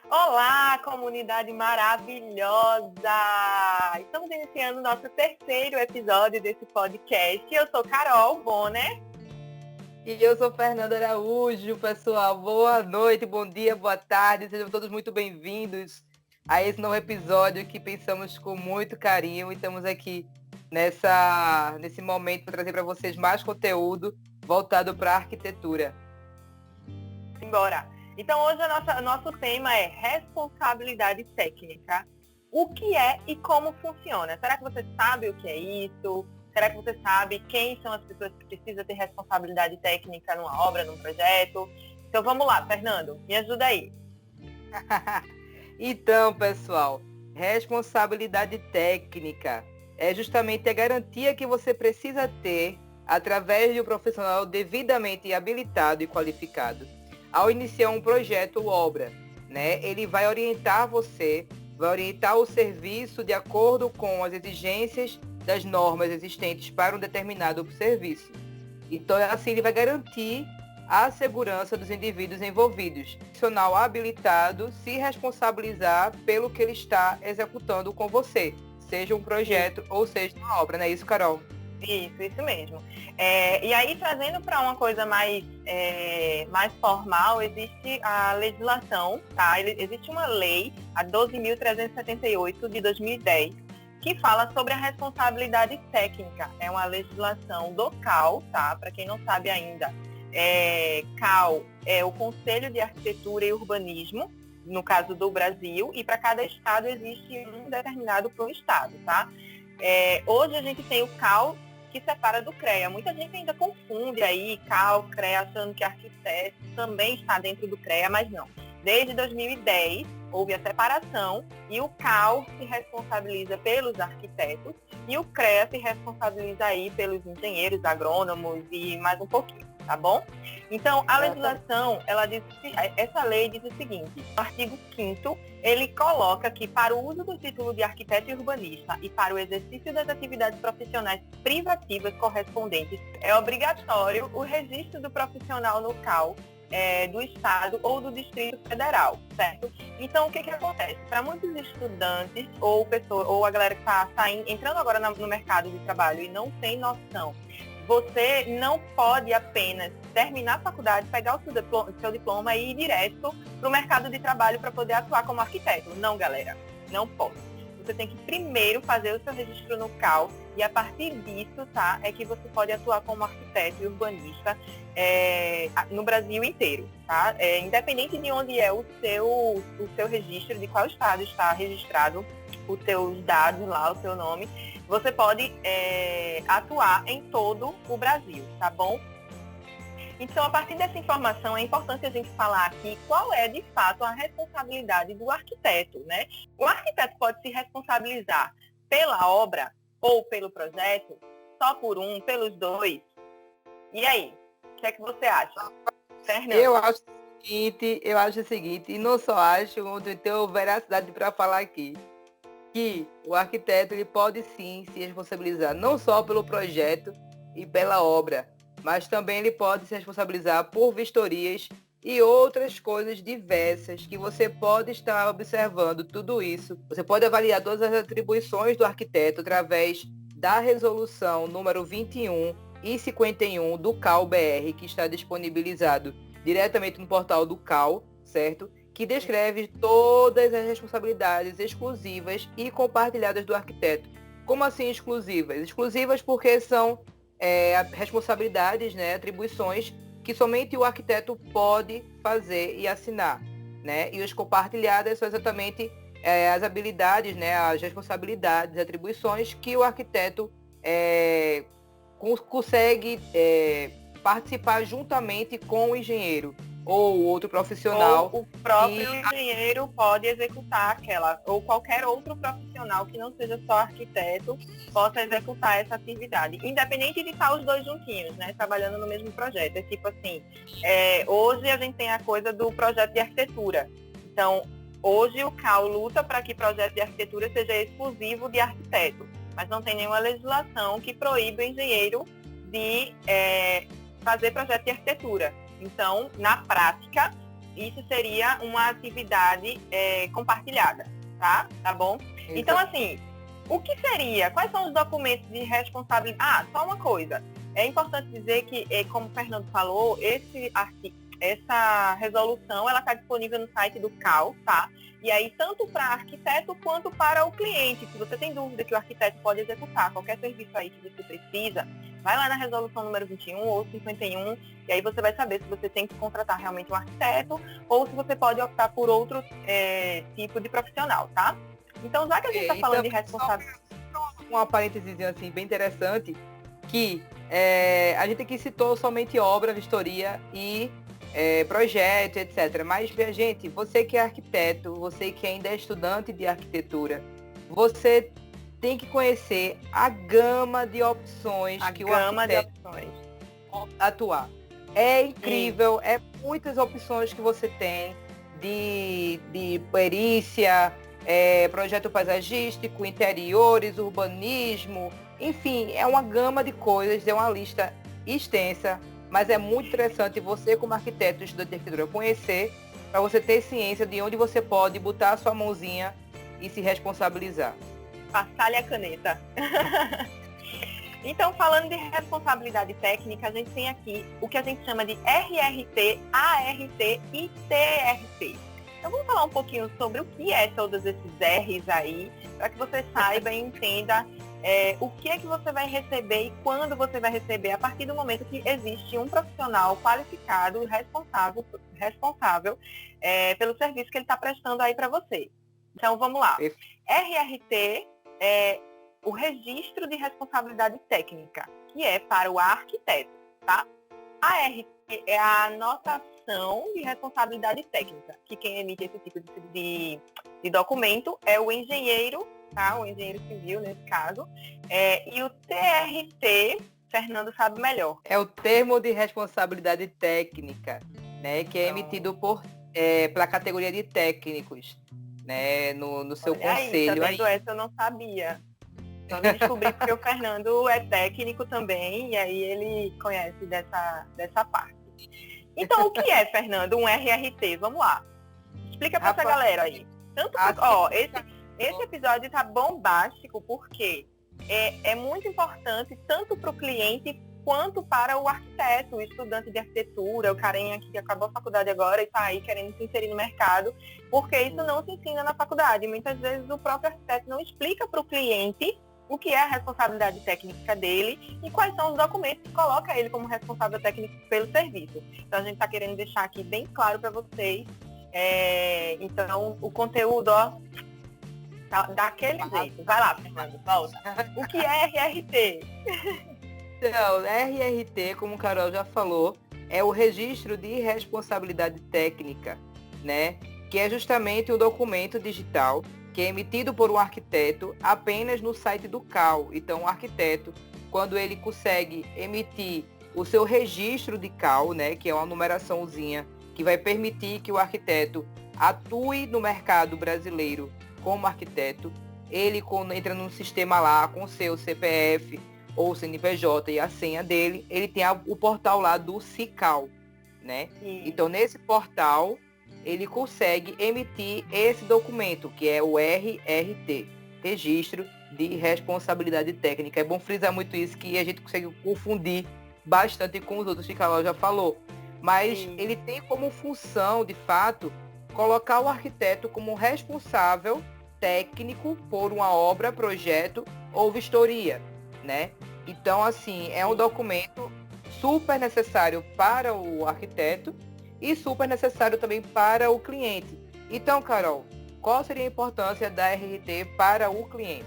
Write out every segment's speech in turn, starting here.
Olá, comunidade maravilhosa! Estamos iniciando o nosso terceiro episódio desse podcast. Eu sou Carol Bonner. E eu sou Fernanda Araújo, pessoal. Boa noite, bom dia, boa tarde. Sejam todos muito bem-vindos a esse novo episódio que pensamos com muito carinho e estamos aqui nesse momento para trazer para vocês mais conteúdo voltado para a arquitetura. Simbora! Então hoje o nosso tema é responsabilidade técnica. O que é e como funciona? Será que você sabe o que é isso? Será que você sabe quem são as pessoas que precisam ter responsabilidade técnica numa obra, num projeto? Então vamos lá, Fernando, me ajuda aí. Então, pessoal, responsabilidade técnica é justamente a garantia que você precisa ter através de um profissional devidamente habilitado e qualificado. Ao iniciar um projeto ou obra, né, ele vai orientar você, vai orientar o serviço de acordo com as exigências das normas existentes para um determinado serviço. Então, assim, ele vai garantir a segurança dos indivíduos envolvidos. O profissional habilitado se responsabilizar pelo que ele está executando com você, seja um projeto ou seja uma obra, não é isso, Carol? Isso mesmo. E aí, trazendo para uma coisa mais formal, existe a legislação, tá? Existe uma lei, a 12.378 de 2010, que fala sobre a responsabilidade técnica. É uma legislação do CAL, tá? Para quem não sabe ainda, CAL é o Conselho de Arquitetura e Urbanismo, no caso do Brasil, e para cada estado existe um determinado para o estado, tá? Hoje a gente tem o CAL, que separa do CREA. Muita gente ainda confunde aí CAL, CREA, achando que arquiteto também está dentro do CREA, mas não. Desde 2010 houve a separação e o CAL se responsabiliza pelos arquitetos e o CREA se responsabiliza aí pelos engenheiros, agrônomos e mais um pouquinho, tá bom? Então, a legislação, essa lei diz o seguinte, no artigo 5º, ele coloca que para o uso do título de arquiteto e urbanista e para o exercício das atividades profissionais privativas correspondentes, é obrigatório o registro do profissional no CAL do Estado ou do Distrito Federal, certo? Então, o que acontece? Para muitos estudantes ou a galera que está entrando agora no mercado de trabalho e não tem noção, você não pode apenas terminar a faculdade, pegar o seu diploma e ir direto para o mercado de trabalho para poder atuar como arquiteto. Não, galera, não pode. Você tem que primeiro fazer o seu registro no CAL e a partir disso, tá, é que você pode atuar como arquiteto e urbanista no Brasil inteiro, tá? Independente de onde é o seu registro, de qual estado está registrado os seus dados lá, o seu nome, você pode atuar em todo o Brasil, tá bom? Então, a partir dessa informação, é importante a gente falar aqui qual é, de fato, a responsabilidade do arquiteto, né? O arquiteto pode se responsabilizar pela obra ou pelo projeto, só por um, pelos dois. E aí, o que é que você acha? Fernando? Eu acho o seguinte, e não só acho, onde tenho veracidade para falar aqui, que o arquiteto ele pode sim se responsabilizar não só pelo projeto e pela obra, mas também ele pode se responsabilizar por vistorias e outras coisas diversas que você pode estar observando tudo isso. Você pode avaliar todas as atribuições do arquiteto através da resolução número 21 e 51 do CAL-BR, que está disponibilizado diretamente no portal do CAL, certo? Que descreve todas as responsabilidades exclusivas e compartilhadas do arquiteto. Como assim exclusivas? Exclusivas porque são responsabilidades, né, atribuições que somente o arquiteto pode fazer e assinar, né? E as compartilhadas são exatamente as habilidades, né, as responsabilidades, atribuições que o arquiteto consegue participar juntamente com o engenheiro ou outro profissional. Ou o próprio engenheiro pode executar aquela, ou qualquer outro profissional que não seja só arquiteto, possa executar essa atividade. Independente de estar os dois juntinhos, né, trabalhando no mesmo projeto. É tipo assim, hoje a gente tem a coisa do projeto de arquitetura. Então, hoje o CAL luta para que projeto de arquitetura seja exclusivo de arquiteto, mas não tem nenhuma legislação que proíbe o engenheiro de fazer projeto de arquitetura. Então, na prática, isso seria uma atividade compartilhada, tá? Tá bom? Então, assim, o que seria? Quais são os documentos de responsabilidade? Ah, só uma coisa. É importante dizer que, como o Fernando falou, essa resolução ela está disponível no site do CAL, tá? E aí, tanto para arquiteto quanto para o cliente. Se você tem dúvida que o arquiteto pode executar qualquer serviço aí que você precisa, vai lá na resolução número 21 ou 51, e aí você vai saber se você tem que contratar realmente um arquiteto ou se você pode optar por outro tipo de profissional, tá? Então, já que a gente está falando de responsabilidade... Uma parênteses assim, bem interessante, que a gente aqui citou somente obra, vistoria e projeto, etc. Mas, minha gente, você que é arquiteto, você que ainda é estudante de arquitetura, você tem que conhecer a gama de opções o arquiteto pode atuar. É incrível, é muitas opções que você tem de perícia, projeto paisagístico, interiores, urbanismo, enfim, é uma gama de coisas, é uma lista extensa, mas é muito interessante você, como arquiteto, estudante de arquitetura, conhecer, para você ter ciência de onde você pode botar a sua mãozinha e se responsabilizar. Passar-lhe a caneta. Então, falando de responsabilidade técnica, a gente tem aqui o que a gente chama de RRT, ART e TRT. Então, vamos falar um pouquinho sobre o que é todos esses R's aí, para que você saiba e entenda o que é que você vai receber e quando você vai receber, a partir do momento que existe um profissional qualificado e responsável pelo serviço que ele está prestando aí para você. Então, vamos lá. RRT é o registro de responsabilidade técnica, que é para o arquiteto, tá? A ART é a anotação de responsabilidade técnica, que quem emite esse tipo de documento é o engenheiro, tá? O engenheiro civil, nesse caso. E o TRT, Fernando sabe melhor. É o termo de responsabilidade técnica, né? Que é emitido pela categoria de técnicos, né? No seu conselho. Aí, tá vendo? Essa eu não sabia. Então, eu descobri porque o Fernando é técnico também, e aí ele conhece dessa parte. Então, o que é, Fernando, um RRT? Vamos lá. Explica para essa galera aí. Esse episódio tá bombástico porque é muito importante tanto para o cliente quanto para o arquiteto, o estudante de arquitetura, o carinha que acabou a faculdade agora e está aí querendo se inserir no mercado, porque isso não se ensina na faculdade. Muitas vezes o próprio arquiteto não explica para o cliente o que é a responsabilidade técnica dele e quais são os documentos que coloca ele como responsável técnico pelo serviço. Então, a gente está querendo deixar aqui bem claro para vocês. Então, o conteúdo, tá daquele jeito. Vai lá, Fernando, volta. O que é RRT? Então, RRT, como o Carol já falou, é o registro de responsabilidade técnica, né? Que é justamente um documento digital que é emitido por um arquiteto apenas no site do CAL. Então, o arquiteto, quando ele consegue emitir o seu registro de CAL, né, que é uma numeraçãozinha que vai permitir que o arquiteto atue no mercado brasileiro como arquiteto, ele entra num sistema lá com seu CPF ou CNPJ e a senha dele, ele tem o portal lá do CICAL, né? Então, nesse portal, ele consegue emitir esse documento, que é o RRT, Registro de Responsabilidade Técnica. É bom frisar muito isso, que a gente consegue confundir bastante com os outros que a Carol já falou. Mas ele tem como função, de fato, colocar o arquiteto como responsável técnico por uma obra, projeto ou vistoria, né? Então, assim, é um documento super necessário para o arquiteto e super necessário também para o cliente. Então, Carol, qual seria a importância da RRT para o cliente?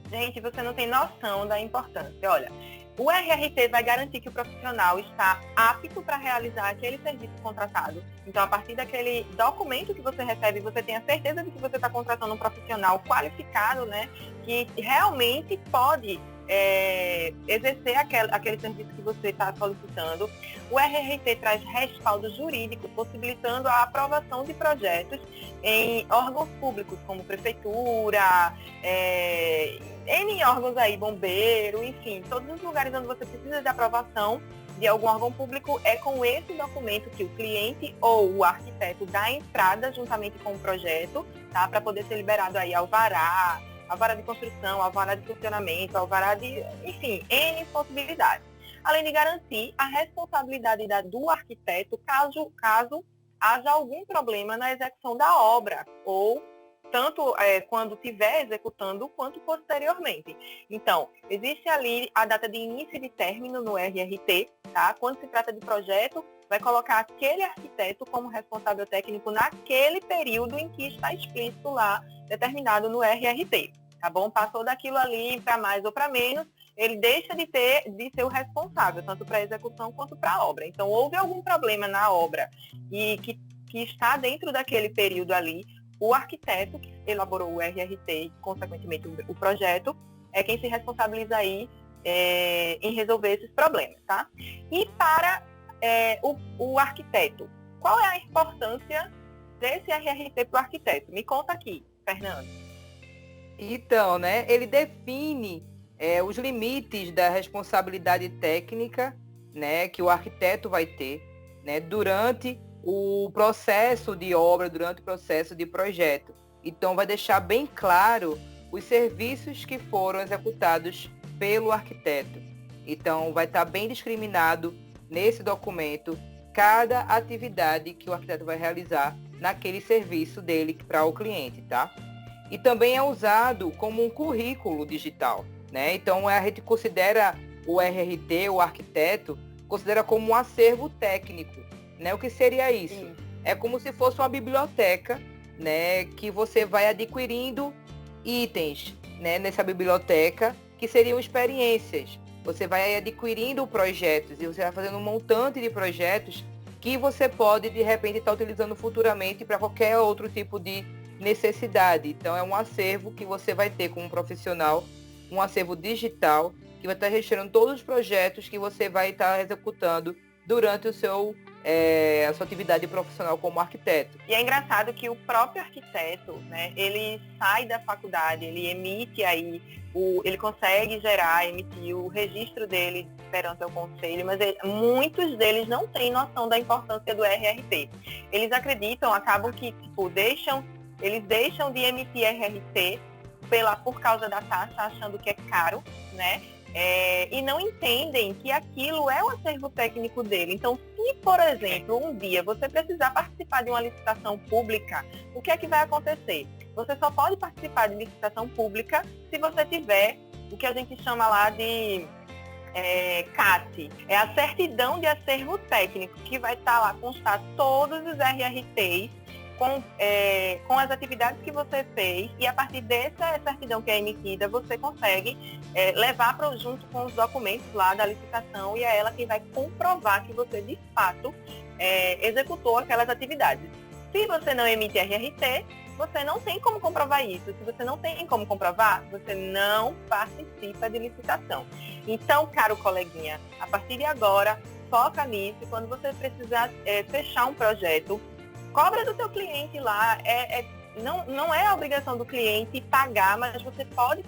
Gente, você não tem noção da importância. Olha, o RRT vai garantir que o profissional está apto para realizar aquele serviço contratado. Então, a partir daquele documento que você recebe, você tem a certeza de que você está contratando um profissional qualificado, né, que realmente pode exercer aquele serviço que você está solicitando. O RRT traz respaldo jurídico, possibilitando a aprovação de projetos em órgãos públicos, como prefeitura, N órgãos aí, bombeiro, enfim, todos os lugares onde você precisa de aprovação, de algum órgão público, é com esse documento que o cliente ou o arquiteto dá entrada juntamente com o projeto, tá? Para poder ser liberado aí alvará de construção, alvará de funcionamento, alvará de, enfim, N possibilidades. Além de garantir a responsabilidade do arquiteto caso haja algum problema na execução da obra, ou tanto quando estiver executando, quanto posteriormente. Então, existe ali a data de início e de término no RRT, tá? Quando se trata de projeto, vai colocar aquele arquiteto como responsável técnico naquele período em que está explícito lá, determinado no RRT, tá bom? Passou daquilo ali para mais ou para menos, ele deixa de ser o responsável, tanto para a execução quanto para a obra. Então, houve algum problema na obra e que está dentro daquele período ali, o arquiteto que elaborou o RRT e, consequentemente, o projeto, é quem se responsabiliza aí em resolver esses problemas, tá? E para o arquiteto, qual é a importância desse RRT para o arquiteto? Me conta aqui, Fernando. Então, né, ele define os limites da responsabilidade técnica, né, que o arquiteto vai ter, né, durante o processo de obra, durante o processo de projeto. Então, vai deixar bem claro os serviços que foram executados pelo arquiteto. Então, vai estar bem discriminado nesse documento cada atividade que o arquiteto vai realizar naquele serviço dele para o cliente, tá? E também é usado como um currículo digital, né? Então, a gente considera o RRT, o arquiteto, considera como um acervo técnico, né? O que seria isso? Sim. É como se fosse uma biblioteca, né? Que você vai adquirindo itens, né? Nessa biblioteca, que seriam experiências. Você vai adquirindo projetos e você vai fazendo um montante de projetos que você pode, de repente, estar utilizando futuramente para qualquer outro tipo de necessidade. Então, é um acervo que você vai ter como profissional, um acervo digital, que vai estar registrando todos os projetos que você vai estar executando durante a sua atividade profissional como arquiteto. E é engraçado que o próprio arquiteto, né, ele sai da faculdade, ele emite aí, ele consegue emitir o registro dele perante o conselho, mas muitos deles não têm noção da importância do RRT. Eles acabam que eles deixam de emitir RRT por causa da taxa, achando que é caro, né? E não entendem que aquilo é o acervo técnico dele. Então, se, por exemplo, um dia você precisar participar de uma licitação pública, o que é que vai acontecer? Você só pode participar de licitação pública se você tiver o que a gente chama lá de CAT. É a certidão de acervo técnico, que vai estar lá, constar todos os RRTs, com as atividades que você fez, e a partir dessa certidão que é emitida, você consegue levar junto com os documentos lá da licitação, e é ela quem vai comprovar que você, de fato, executou aquelas atividades. Se você não emite RRT, você não tem como comprovar isso. Se você não tem como comprovar, você não participa de licitação. Então, caro coleguinha, a partir de agora, foca nisso. Quando você precisar fechar um projeto, cobra do seu cliente lá. Não é a obrigação do cliente pagar, mas você pode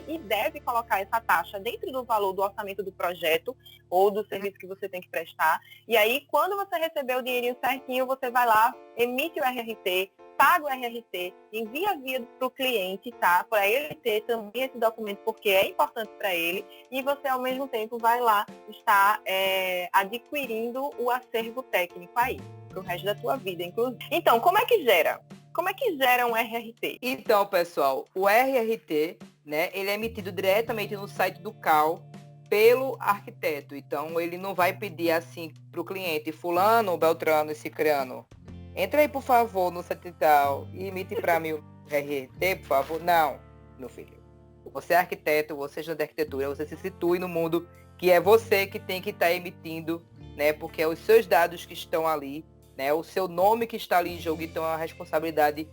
e deve colocar essa taxa dentro do valor do orçamento do projeto ou do serviço que você tem que prestar. E aí, quando você receber o dinheirinho certinho, você vai lá, emite o RRT, paga o RRT, envia para o cliente, tá? Para ele ter também esse documento, porque é importante para ele, e você, ao mesmo tempo, vai lá estar adquirindo o acervo técnico aí, para o resto da tua vida, inclusive. Então, como é que gera? Como é que gera um RRT? Então, pessoal, o RRT, né, ele é emitido diretamente no site do CAL pelo arquiteto. Então, ele não vai pedir assim para o cliente, fulano, beltrano e cicrano, entra aí, por favor, no site tal e emite para mim o RRT, por favor. Não, meu filho. Você é arquiteto, você estuda arquitetura, você se situe no mundo que é você que tem que estar emitindo, né, porque é os seus dados que estão ali, né, o seu nome que está ali em jogo, então é a responsabilidade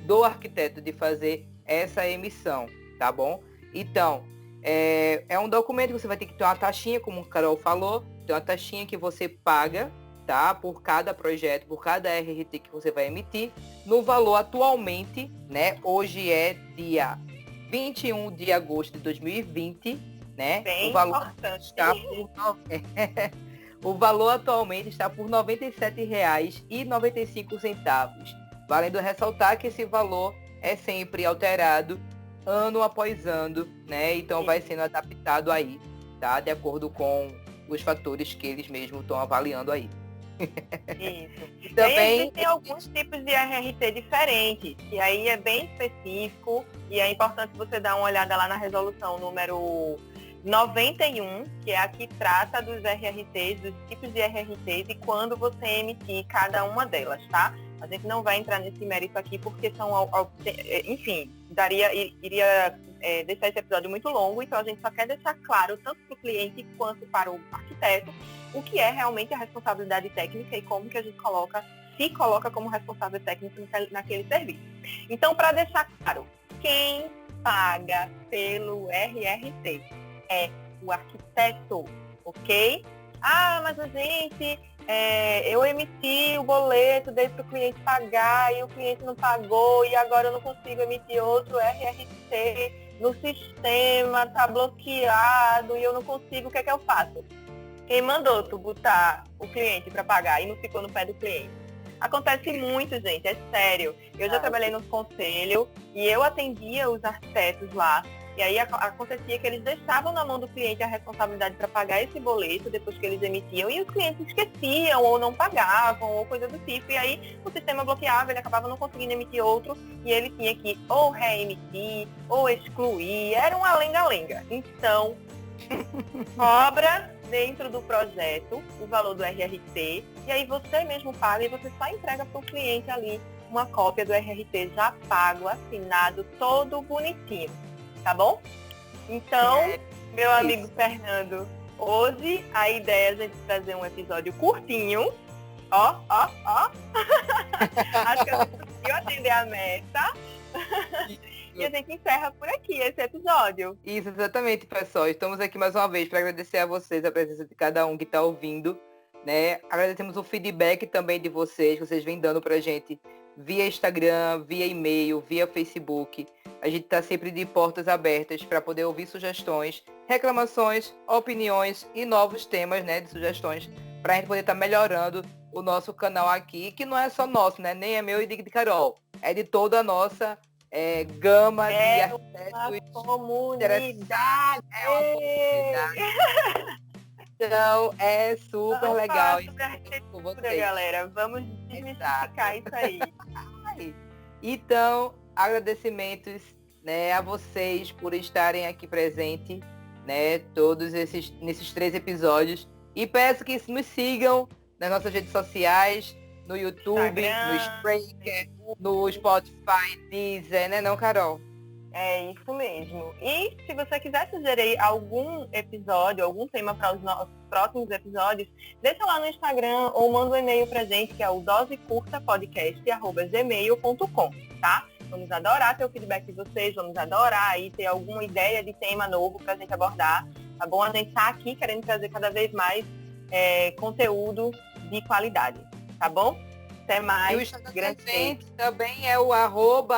do arquiteto de fazer essa emissão, tá bom? Então, é um documento que você vai ter que ter uma taxinha, como o Carol falou, tem uma taxinha que você paga, tá, por cada projeto, por cada RRT que você vai emitir, no valor atualmente, né, hoje é dia 21 de agosto de 2020, né? Bem O valor importante. está por o valor atualmente está por R$ 97,95. Valendo ressaltar que esse valor é sempre alterado ano após ano, né? Então vai sendo adaptado aí, tá? De acordo com os fatores que eles mesmos estão avaliando aí. Isso. E E também existem alguns tipos de RRT diferentes, que aí é bem específico e é importante você dar uma olhada lá na resolução número 91, que é a que trata dos RRTs, dos tipos de RRTs e quando você emitir cada uma delas, tá? A gente não vai entrar nesse mérito aqui porque enfim, iria deixar esse episódio muito longo, então a gente só quer deixar claro, tanto para o cliente quanto para o arquiteto, o que é realmente a responsabilidade técnica e como que a gente se coloca como responsável técnico naquele serviço. Então, para deixar claro, quem paga pelo RRT é o arquiteto, ok? Ah, mas a gente, eu emiti o boleto, dei para o cliente pagar e o cliente não pagou e agora eu não consigo emitir outro RRT no sistema, tá bloqueado e eu não consigo, o que é que eu faço? Quem mandou tu botar o cliente para pagar e não ficou no pé do cliente? Acontece muito, gente, é sério. Eu já trabalhei no conselho e eu atendia os arquitetos lá. E aí acontecia que eles deixavam na mão do cliente a responsabilidade para pagar esse boleto depois que eles emitiam e os clientes esqueciam ou não pagavam ou coisa do tipo. E aí o sistema bloqueava, ele acabava não conseguindo emitir outro e ele tinha que ou reemitir ou excluir. Era uma lenga-lenga. Então, cobra dentro do projeto o valor do RRT e aí você mesmo paga e você só entrega para o cliente ali uma cópia do RRT já pago, assinado, todo bonitinho, tá bom? Então, meu amigo Fernando, hoje a ideia é a gente trazer um episódio curtinho, ó. Acho que a gente conseguiu atender a meta. E a gente encerra por aqui esse episódio. Isso, exatamente, pessoal. Estamos aqui mais uma vez para agradecer a vocês a presença de cada um que está ouvindo, né? Agradecemos o feedback também de vocês, que vocês vêm dando para a gente via Instagram, via e-mail, via Facebook. A gente está sempre de portas abertas para poder ouvir sugestões, reclamações, opiniões e novos temas, né, de sugestões, para a gente poder estar melhorando o nosso canal aqui, que não é só nosso, né? Nem é meu e de Carol. É de toda a nossa gama de arquitetos. Comunidade. É uma comunidade. Então, é super legal. Sobre arquitetura, galera. Vamos desmistificar isso aí. Então, agradecimentos, né, a vocês por estarem aqui presentes, né, nesses 3 episódios. E peço que nos sigam nas nossas redes sociais, no YouTube, no Spreaker, no Spotify, Deezer, né não, Carol? É isso mesmo. E se você quiser sugerir algum episódio, algum tema para os nossos próximos episódios, deixa lá no Instagram ou manda um e-mail pra gente, que é o dosecurtapodcast@gmail.com, tá? Vamos adorar ter o feedback de vocês, vamos adorar aí ter alguma ideia de tema novo pra gente abordar, tá bom? A gente tá aqui querendo trazer cada vez mais conteúdo de qualidade, tá bom? Até mais. E o Instagram também é o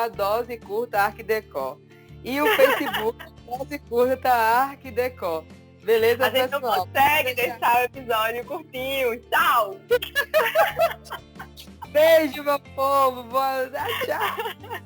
@dosecurtaarquidecor. E o Facebook, Dose Curta Arquidecor. Beleza, a gente pessoal? não consegue deixar o episódio curtinho. Tchau! Beijo, meu povo. Boa... Tchau.